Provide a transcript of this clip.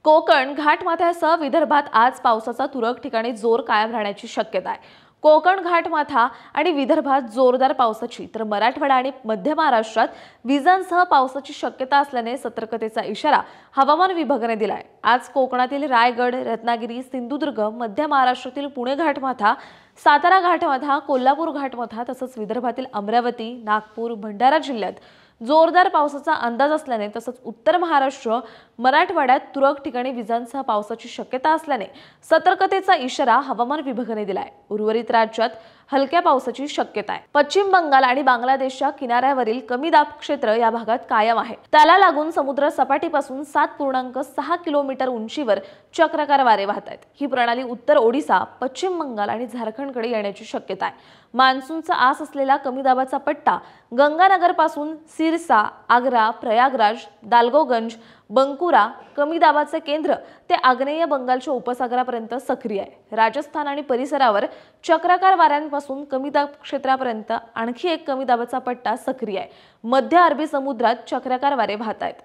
कोकण घाटमाथ्यासह विदर्भात आज पावसाचा तुरळक ठिकाणी जोर कायम राहण्याची शक्यता आहे। कोकण घाटमाथा आणि विदर्भात जोरदार पावसाची तर मराठवाडा आणि मध्य महाराष्ट्रात विजांसह पावसाची शक्यता असल्याने सतर्कतेचा इशारा हवामान विभागाने दिलाय। आज कोकणातील रायगड, रत्नागिरी, सिंधुदुर्ग, मध्य महाराष्ट्रातील पुणे घाटमाथा, सातारा घाटमाथा, कोल्हापूर घाटमाथा तसंच विदर्भातील अमरावती, नागपूर, भंडारा जिल्ह्यात जोरदार पावसाचा अंदाज असल्याने तसंच उत्तर महाराष्ट्र, मराठवाड्यात तुरळक ठिकाणी विजांसह पावसाची शक्यता असल्याने सतर्कतेचा इशारा हवामान विभागाने दिलाय। उर्वरित राज्यात हलक्या पावसाची शक्यता आहे। पश्चिम बंगाल आणि बांगलादेशच्या किनाऱ्यावरील कमी दाब क्षेत्र या भागात कायम आहे। त्याला लागून समुद्र सपाटीपासून 7.6 किलोमीटर उंचीवर चक्राकार वारे वाहत आहेत। ही प्रणाली उत्तर ओडिसा, पश्चिम बंगाल आणि झारखंडकडे येण्याची शक्यता आहे। मान्सूनचा आस असलेला कमी दाबाचा पट्टा गंगानगर पासून सिरसा, आग्रा, प्रयागराज, दालगोगंज, बंकुरा, कमी दाबाचे केंद्र ते आग्नेय बंगालच्या उपसागरापर्यंत सक्रिय आहे। राजस्थान आणि परिसरावर चक्राकार वाऱ्यांपासून कमी दाब क्षेत्रापर्यंत आणखी एक कमी दाबाचा पट्टा सक्रिय आहे। मध्य अरबी समुद्रात चक्राकार वारे वाहत आहेत।